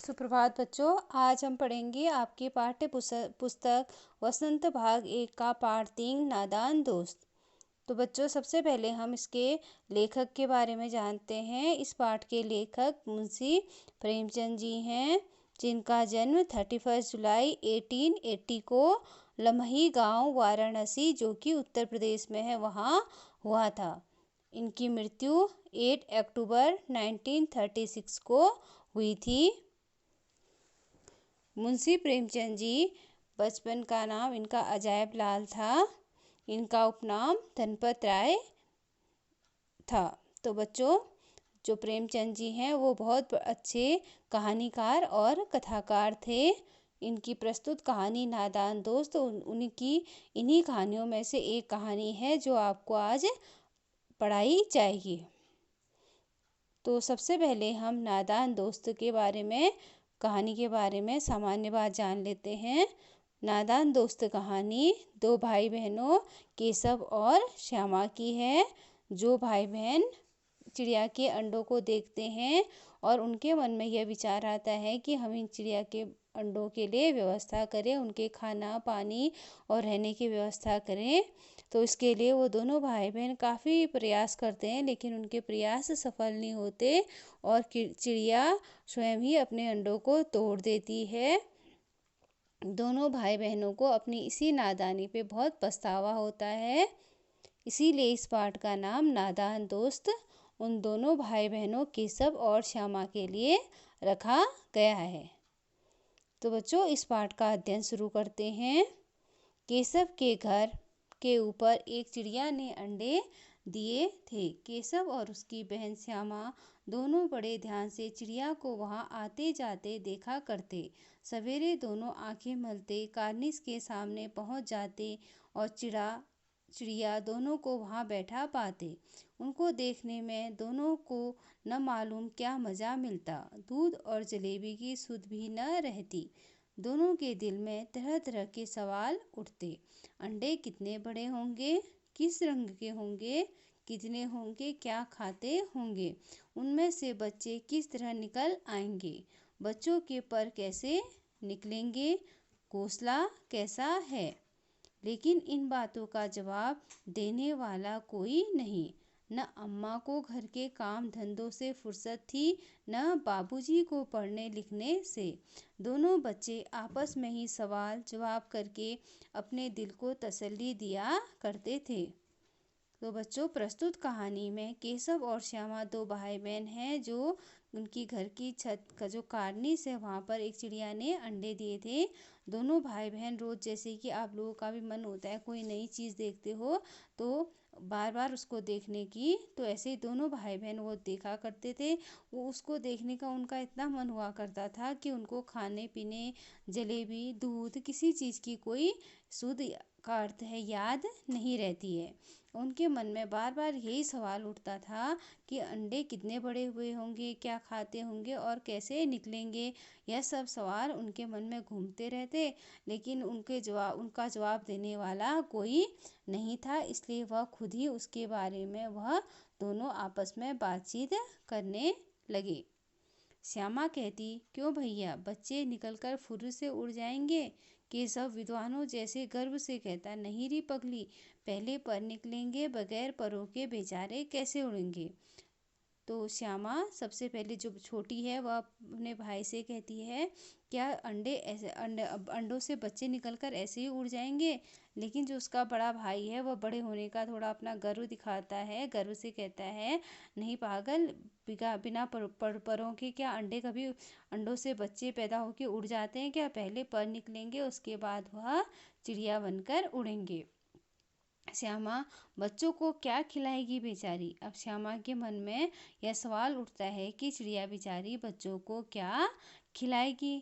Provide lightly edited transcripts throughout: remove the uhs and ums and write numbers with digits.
सुप्रभात बच्चों। आज हम पढ़ेंगे आपकी पाठ्य पुस्तक वसंत भाग 1 का पाठ 3 नादान दोस्त। तो बच्चों, सबसे पहले हम इसके लेखक के बारे में जानते हैं। इस पाठ के लेखक मुंशी प्रेमचंद जी हैं, जिनका जन्म 31 जुलाई 1880 को लम्ही गांव वाराणसी, जो कि उत्तर प्रदेश में है, वहाँ हुआ था। इनकी मृत्यु 8 अक्टूबर 1936 को हुई थी। मुंशी प्रेमचंद जी बचपन का नाम इनका अजायब लाल था। इनका उपनाम धनपत राय था। तो बच्चों, जो प्रेमचंद जी हैं वो बहुत अच्छे कहानीकार और कथाकार थे। इनकी प्रस्तुत कहानी नादान दोस्त उनकी इन्हीं कहानियों में से एक कहानी है जो आपको आज पढ़ाई जाएगी। तो सबसे पहले हम नादान दोस्त के बारे में, कहानी के बारे में सामान्य बात जान लेते हैं। नादान दोस्त कहानी दो भाई बहनों केशव और श्यामा की है। जो भाई बहन चिड़िया के अंडों को देखते हैं और उनके मन में यह विचार आता है कि हम इन चिड़िया के अंडों के लिए व्यवस्था करें, उनके खाना पानी और रहने की व्यवस्था करें। तो इसके लिए वो दोनों भाई बहन काफ़ी प्रयास करते हैं, लेकिन उनके प्रयास सफल नहीं होते और चिड़िया स्वयं ही अपने अंडों को तोड़ देती है। दोनों भाई बहनों को अपनी इसी नादानी पे बहुत पछतावा होता है। इसीलिए इस पाठ का नाम नादान दोस्त उन दोनों भाई बहनों केशव और श्यामा के लिए रखा गया है। तो बच्चों, इस पाठ का अध्ययन शुरू करते हैं। केशव के घर के ऊपर एक चिड़िया ने अंडे दिए थे। केशव और उसकी बहन श्यामा दोनों बड़े ध्यान से चिड़िया को वहां आते जाते देखा करते। सवेरे दोनों आंखें मलते कार्निस के सामने पहुंच जाते और चिड़िया दोनों को वहां बैठा पाते। उनको देखने में दोनों को न मालूम क्या मज़ा मिलता। दूध और जलेबी की सुध भी न रहती। दोनों के दिल में तरह तरह के सवाल उठते। अंडे कितने बड़े होंगे, किस रंग के होंगे, कितने होंगे, क्या खाते होंगे, उनमें से बच्चे किस तरह निकल आएंगे, बच्चों के पर कैसे निकलेंगे, घोंसला कैसा है। लेकिन इन बातों का जवाब देने वाला कोई नहीं। न अम्मा को घर के काम धंधों से फुर्सत थी, न बाबूजी को पढ़ने लिखने से। दोनों बच्चे आपस में ही सवाल जवाब करके अपने दिल को तसल्ली दिया करते थे। तो बच्चों, प्रस्तुत कहानी में केशव और श्यामा दो भाई बहन हैं। जो उनकी घर की छत का जो कार्निस है, वहाँ पर एक चिड़िया ने अंडे दिए थे। दोनों भाई बहन रोज़, जैसे कि आप लोगों का भी मन होता है कोई नई चीज़ देखते हो तो बार बार उसको देखने की, तो ऐसे ही दोनों भाई बहन वो देखा करते थे। वो उसको देखने का उनका इतना मन हुआ करता था कि उनको खाने पीने, जलेबी, दूध, किसी चीज़ की कोई शुद्ध का अर्थ है याद नहीं रहती है। उनके मन में बार बार यही सवाल उठता था कि अंडे कितने बड़े हुए होंगे, क्या खाते होंगे और कैसे निकलेंगे। यह सब सवाल उनके मन में घूमते रहते, लेकिन उनका जवाब देने वाला कोई नहीं था। इसलिए वह खुद ही उसके बारे में वह दोनों आपस में बातचीत करने लगे। श्यामा कहती, क्यों भैया, बच्चे निकलकर फुर्र से उड़ जाएंगे। केशव विद्वानों जैसे गर्व से कहता, नहीं री पगली, पहले पर निकलेंगे, बगैर परों के बेचारे कैसे उड़ेंगे। तो श्यामा सबसे पहले, जो छोटी है, वह अपने भाई से कहती है, क्या अंडों से बच्चे निकलकर ऐसे ही उड़ जाएंगे। लेकिन जो उसका बड़ा भाई है, वह बड़े होने का थोड़ा अपना गर्व दिखाता है। गर्व से कहता है, नहीं पागल, बिना परों के क्या अंडों से बच्चे पैदा होकर उड़ जाते हैं क्या। पहले पर निकलेंगे, उसके बाद वह चिड़िया बनकर उड़ेंगे। श्यामा बच्चों को क्या खिलाएगी बेचारी। अब श्यामा के मन में यह सवाल उठता है कि चिड़िया बेचारी बच्चों को क्या खिलाएगी।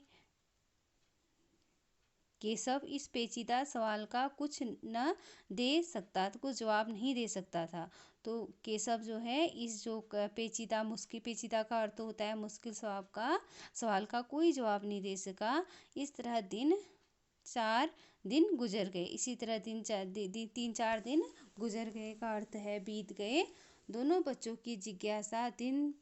केशव इस पेचीदा सवाल का कुछ न दे सकता, तो कुछ जवाब नहीं दे सकता था। तो केशव जो है, इस जो पेचीदा का अर्थ होता है मुश्किल सवाल का कोई जवाब नहीं दे सका। इस तरह 4 दिन गुजर गए। इसी तरह 3-4 दिन गुजर गए का अर्थ है बीत गए। दोनों बच्चों की जिज्ञासा दिन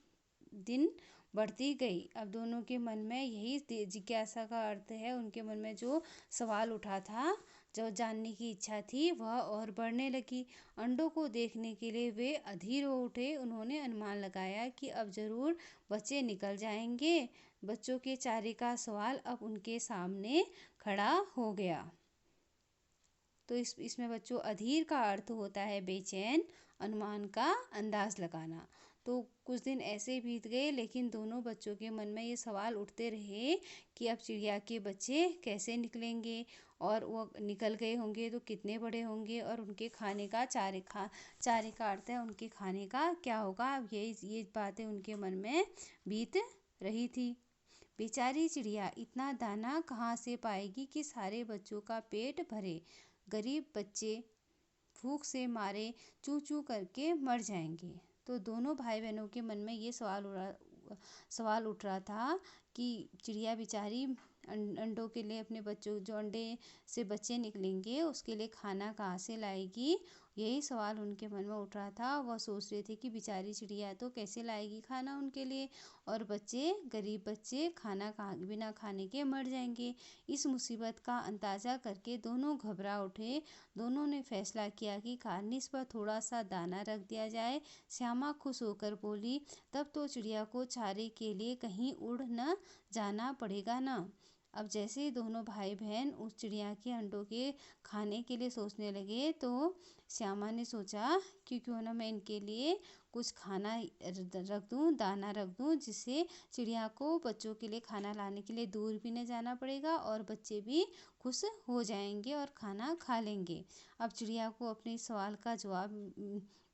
दिन बढ़ती गई। अब दोनों के मन में यही जिज्ञासा का अर्थ है, उनके मन में जो सवाल उठा था, जो जानने की इच्छा थी, वह और बढ़ने लगी। अंडों को देखने के लिए वे अधीर हो उठे। उन्होंने अनुमान लगाया कि अब जरूर बच्चे निकल जाएंगे। बच्चों के चारे का सवाल अब उनके सामने खड़ा हो गया। तो इसमें बच्चों अधीर का अर्थ होता है बेचैन, अनुमान का अंदाज लगाना। तो कुछ दिन ऐसे बीत गए, लेकिन दोनों बच्चों के मन में ये सवाल उठते रहे कि अब चिड़िया के बच्चे कैसे निकलेंगे, और वो निकल गए होंगे तो कितने बड़े होंगे, और उनके खाने का चारे का अर्थ है उनके खाने का क्या होगा। अब ये बातें उनके मन में बीत रही थी। बेचारी चिड़िया इतना दाना कहाँ से पाएगी कि सारे बच्चों का पेट भरे। गरीब बच्चे भूख से मारे चू चू करके मर जाएंगे। तो दोनों भाई बहनों के मन में ये सवाल उठ रहा था कि चिड़िया बेचारी अंडों के लिए अपने बच्चों, जो अंडे से बच्चे निकलेंगे, उसके लिए खाना कहाँ से लाएगी। यही सवाल उनके मन में उठ रहा था। वह सोच रहे थे कि बेचारी चिड़िया तो कैसे लाएगी खाना उनके लिए, और बच्चे, गरीब बच्चे बिना खाने के मर जाएंगे। इस मुसीबत का अंदाजा करके दोनों घबरा उठे। दोनों ने फैसला किया कि कार्निस पर थोड़ा सा दाना रख दिया जाए। श्यामा खुश होकर बोली, तब तो चिड़िया को चारे के लिए कहीं उड़ न जाना पड़ेगा ना। अब जैसे ही दोनों भाई बहन उस चिड़िया के अंडों के खाने के लिए सोचने लगे, तो श्यामा ने सोचा कि क्यों ना मैं इनके लिए कुछ खाना रख दूं, दाना रख दूं, जिससे चिड़िया को बच्चों के लिए खाना लाने के लिए दूर भी न जाना पड़ेगा, और बच्चे भी खुश हो जाएंगे और खाना खा लेंगे। अब चिड़िया को अपने सवाल का जवाब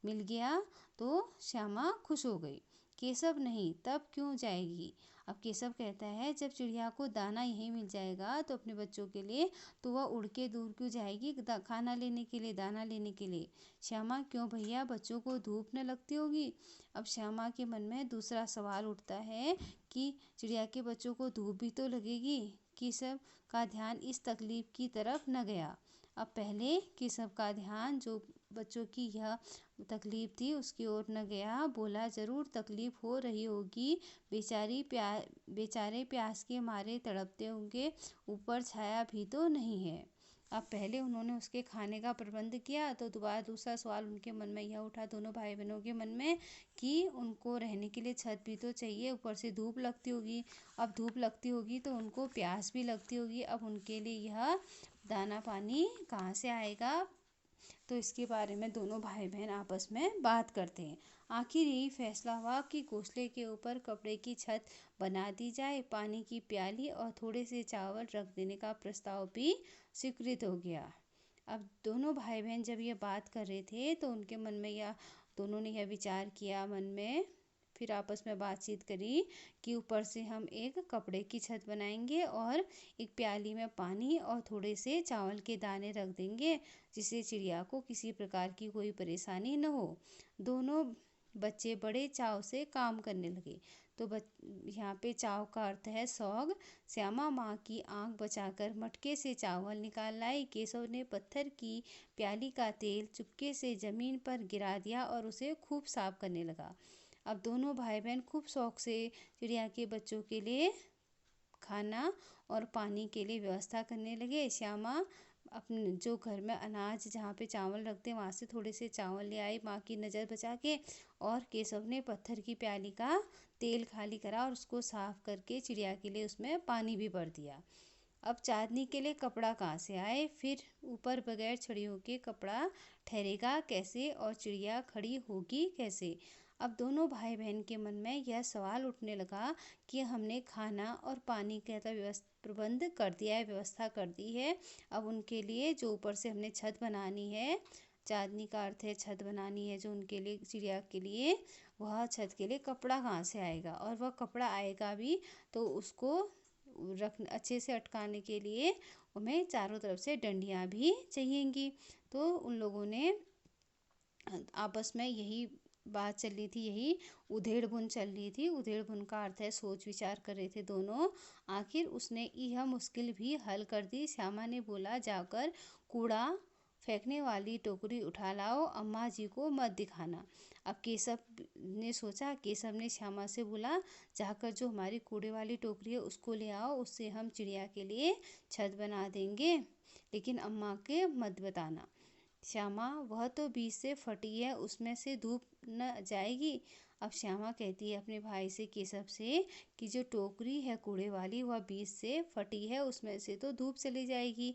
मिल गया, तो श्यामा खुश हो गई। केशव नहीं, तब क्यों जाएगी। अब केशव कहता है, जब चिड़िया को दाना यहीं मिल जाएगा तो अपने बच्चों के लिए, तो वह उड़ के दूर क्यों जाएगी खाना लेने के लिए, दाना लेने के लिए। श्यामा, क्यों भैया, बच्चों को धूप न लगती होगी। अब श्यामा के मन में दूसरा सवाल उठता है कि चिड़िया के बच्चों को धूप भी तो लगेगी। केशव का ध्यान इस तकलीफ की तरफ न गया। अब पहले केशव का ध्यान जो बच्चों की यह तकलीफ थी उसकी ओर न गया। बोला, जरूर तकलीफ हो रही होगी, बेचारे प्यास के मारे तड़पते होंगे, ऊपर छाया भी तो नहीं है। अब पहले उन्होंने उसके खाने का प्रबंध किया, तो दोबारा दूसरा सवाल उनके मन में यह उठा, दोनों भाई बहनों के मन में, कि उनको रहने के लिए छत भी तो चाहिए, ऊपर से धूप लगती होगी। अब धूप लगती होगी तो उनको प्यास भी लगती होगी। अब उनके लिए यह दाना पानी कहाँ से आएगा। तो इसके बारे में दोनों भाई बहन आपस में बात करते हैं। आखिर यही फैसला हुआ कि घोंसले के ऊपर कपड़े की छत बना दी जाए। पानी की प्याली और थोड़े से चावल रख देने का प्रस्ताव भी स्वीकृत हो गया। अब दोनों भाई बहन जब ये बात कर रहे थे, तो उनके मन में दोनों ने यह विचार किया मन में, फिर आपस में बातचीत करी कि ऊपर से हम एक कपड़े की छत बनाएंगे और एक प्याली में पानी और थोड़े से चावल के दाने रख देंगे, जिससे चिड़िया को किसी प्रकार की कोई परेशानी न हो। दोनों बच्चे बड़े चाव से काम करने लगे। तो यहाँ पे चाव का अर्थ है सौग। श्यामा माँ की आंख बचाकर मटके से चावल निकाल लाई। केशव ने पत्थर की प्याली का तेल चुपके से जमीन पर गिरा दिया और उसे खूब साफ करने लगा। अब दोनों भाई बहन खूब शौक से चिड़िया के बच्चों के लिए खाना और पानी के लिए व्यवस्था करने लगे। श्यामा अपने जो घर में अनाज जहाँ पे चावल रखते वहाँ से थोड़े से चावल ले आई माँ की नज़र बचा के, और केशव ने पत्थर की प्याली का तेल खाली करा और उसको साफ करके चिड़िया के लिए उसमें पानी भी भर दिया। अब चांदनी के लिए कपड़ा कहाँ से आए, फिर ऊपर बगैर छड़ियों के कपड़ा ठहरेगा कैसे, और चिड़िया खड़ी होगी कैसे। अब दोनों भाई बहन के मन में यह सवाल उठने लगा कि हमने खाना और पानी का प्रबंध कर दिया है, व्यवस्था कर दी है। अब उनके लिए जो ऊपर से हमने छत बनानी है, चांदनी का अर्थ है छत बनानी है जो उनके लिए, चिड़िया के लिए, वह छत के लिए कपड़ा कहाँ से आएगा, और वह कपड़ा आएगा भी तो उसको अच्छे से अटकाने के लिए हमें चारों तरफ से डंडियाँ भी चाहिएंगी। तो उन लोगों ने आपस में यही बात चल रही थी, यही उधेड़ बुन चल रही थी। उधेड़ बुन का अर्थ है सोच विचार कर रहे थे दोनों। आखिर उसने यह मुश्किल भी हल कर दी। श्यामा ने बोला, जाकर कूड़ा फेंकने वाली टोकरी उठा लाओ, अम्मा जी को मत दिखाना। अब केशव ने सोचा, केशव ने श्यामा से बोला, जाकर जो हमारी कूड़े वाली टोकरी है उसको ले आओ, उससे हम चिड़िया के लिए छत बना देंगे, लेकिन अम्मा के मत बताना। श्यामा, वह तो बीच से फटी है, उसमें से धूप न जाएगी। अब श्यामा कहती है अपने भाई से, केशव से, कि जो टोकरी है कूड़े वाली वह बीच से फटी है, उसमें से तो धूप चली जाएगी।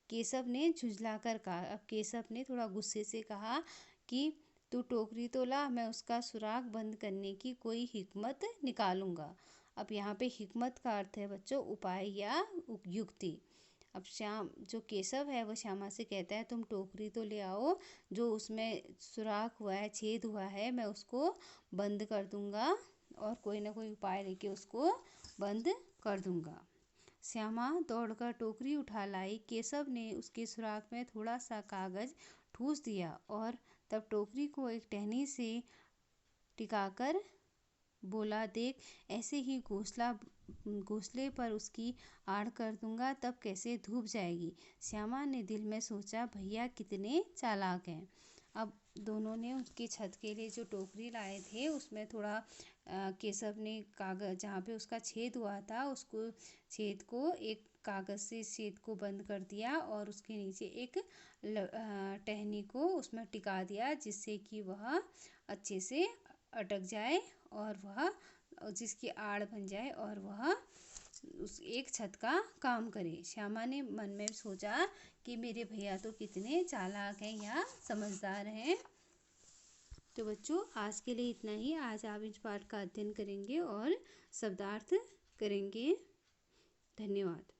केशव ने झुंझलाकर कहा। अब केशव ने थोड़ा गुस्से से कहा कि तू टोकरी तो ला, मैं उसका सुराख बंद करने की कोई हिकमत निकालूंगा। अब यहाँ पे हिकमत का अर्थ है बच्चों उपाय या युक्ति। अब जो केशव है वो श्यामा से कहता है, तुम टोकरी तो ले आओ, जो उसमें सुराख हुआ है, छेद हुआ है, मैं उसको बंद कर दूंगा और कोई ना कोई उपाय लेके उसको बंद कर दूंगा। श्यामा दौड़कर टोकरी उठा लाई। केशव ने उसके सुराख में थोड़ा सा कागज ठूस दिया और तब टोकरी को एक टहनी से टिकाकर बोला, देख, ऐसे ही घोंसले पर उसकी आड़ कर दूंगा, तब कैसे धूप जाएगी। श्यामा ने दिल में सोचा, भैया कितने चालाक हैं। अब दोनों ने उसकी छत के लिए जो टोकरी लाए थे उसमें थोड़ा केशव ने कागज, जहाँ पे उसका छेद हुआ था, उसको छेद को एक कागज़ से छेद को बंद कर दिया और उसके नीचे एक टहनी को उसमें टिका दिया, जिससे कि वह अच्छे से अटक जाए और वह जिसकी आड़ बन जाए और वह उस एक छत का काम करे। श्यामा ने मन में सोचा कि मेरे भैया तो कितने चालाक हैं या समझदार हैं। तो बच्चों आज के लिए इतना ही। आज आप इस पाठ का अध्ययन करेंगे और शब्दार्थ करेंगे। धन्यवाद।